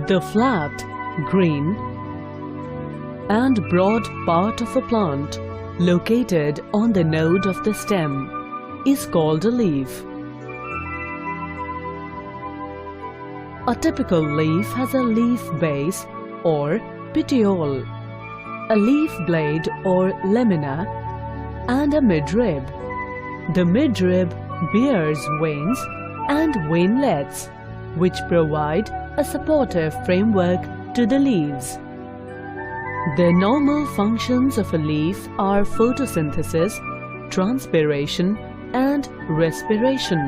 The flat, green, and broad part of a plant located on the node of the stem is called a leaf. A typical leaf has a leaf base or petiole, a leaf blade or lamina, and a midrib. The midrib bears veins and veinlets, which provide a supportive framework to the leaves. The normal functions of a leaf are photosynthesis, transpiration, and respiration.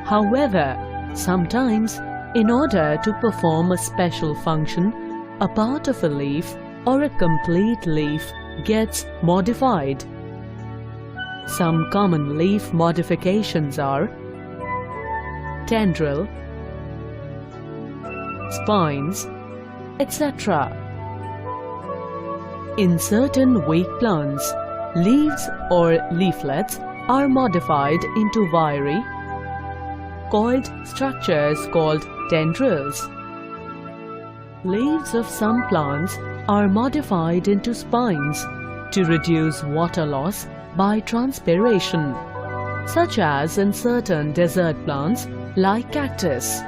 However, sometimes, in order to perform a special function, a part of a leaf or a complete leaf gets modified. Some common leaf modifications are tendril, spines, etc. In certain weak plants, leaves or leaflets are modified into wiry, coiled structures called tendrils. Leaves of some plants are modified into spines to reduce water loss by transpiration, such as in certain desert plants like cactus.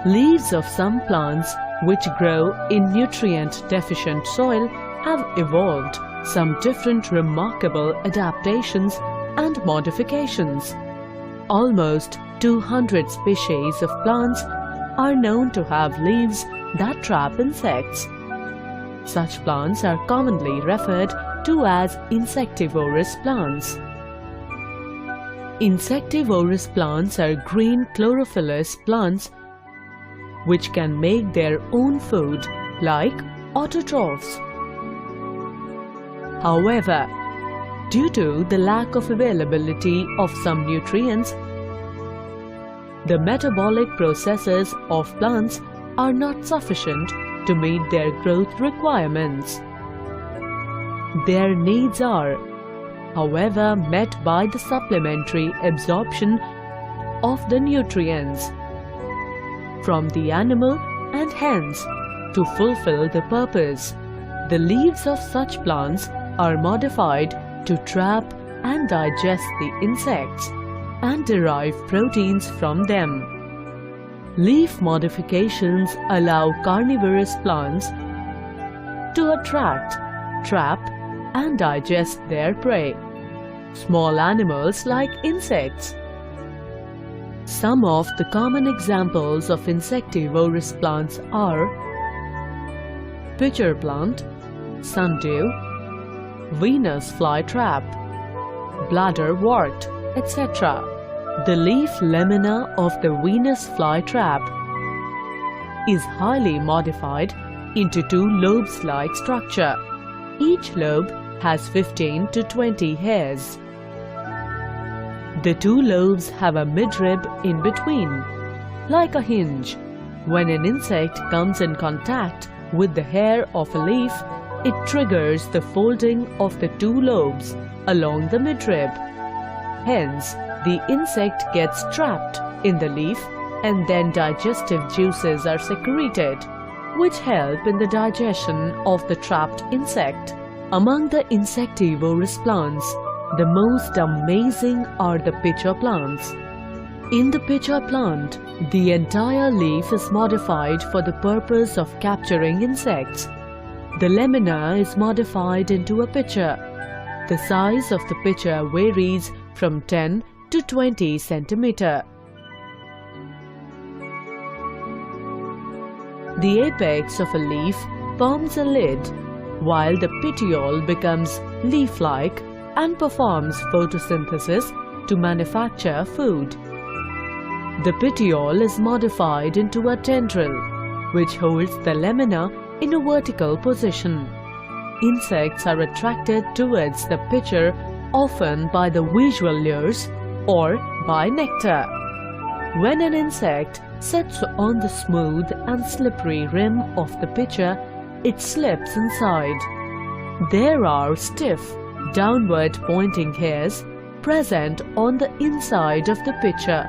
Leaves of some plants which grow in nutrient-deficient soil have evolved some different remarkable adaptations and modifications. Almost 200 species of plants are known to have leaves that trap insects. Such plants are commonly referred to as insectivorous plants. Insectivorous plants are green chlorophyllous plants which can make their own food, like autotrophs. However, due to the lack of availability of some nutrients, the metabolic processes of plants are not sufficient to meet their growth requirements. Their needs are, however, met by the supplementary absorption of the nutrients from the animal, and hence, to fulfill the purpose, the leaves of such plants are modified to trap and digest the insects and derive proteins from them. Leaf modifications allow carnivorous plants to attract, trap, and digest their prey, small animals like insects. Some of the common examples of insectivorous plants are pitcher plant, sundew, Venus flytrap, bladderwort, etc. The leaf lamina of the Venus flytrap is highly modified into two lobes-like structure. Each lobe has 15 to 20 hairs. The two lobes have a midrib in between, like a hinge. When an insect comes in contact with the hair of a leaf, it triggers the folding of the two lobes along the midrib. Hence, the insect gets trapped in the leaf and then digestive juices are secreted, which help in the digestion of the trapped insect. Among the insectivorous plants, the most amazing are the pitcher plants. In the pitcher plant, the entire leaf is modified for the purpose of capturing insects. The lamina is modified into a pitcher. The size of the pitcher varies from 10 to 20 centimeter. The apex of a leaf forms a lid, while the petiole becomes leaf-like and performs photosynthesis to manufacture food. The petiole is modified into a tendril, which holds the lamina in a vertical position. Insects are attracted towards the pitcher often by the visual lures or by nectar. When an insect sits on the smooth and slippery rim of the pitcher, it slips inside. There are stiff, downward pointing hairs present on the inside of the pitcher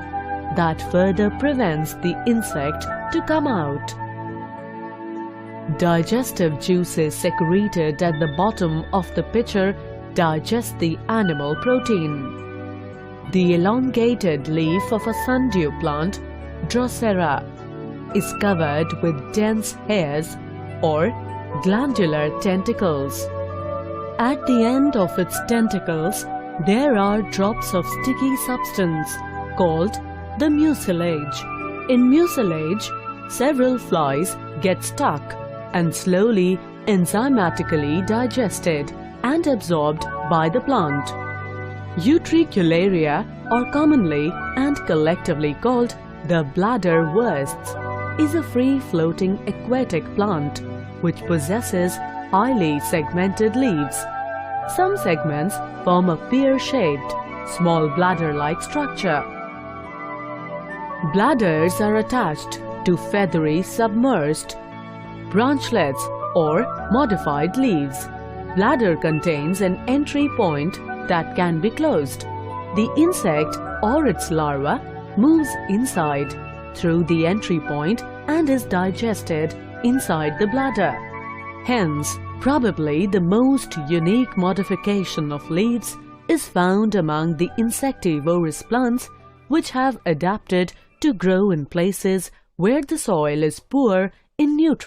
that further prevents the insect to come out. Digestive juices secreted at the bottom of the pitcher digest the animal protein. The elongated leaf of a sundew plant, Drosera, is covered with dense hairs or glandular tentacles. At the end of its tentacles, there are drops of sticky substance called the mucilage. In mucilage, several flies get stuck and slowly enzymatically digested and absorbed by the plant. Utricularia, or commonly and collectively called the bladder wursts, is a free-floating aquatic plant which possesses highly segmented leaves. Some segments form a pear-shaped, small bladder-like structure. Bladders are attached to feathery submersed branchlets or modified leaves. Bladder contains an entry point that can be closed. The insect or its larva moves inside through the entry point and is digested inside the bladder. Hence, probably the most unique modification of leaves is found among the insectivorous plants which have adapted to grow in places where the soil is poor in nutrients.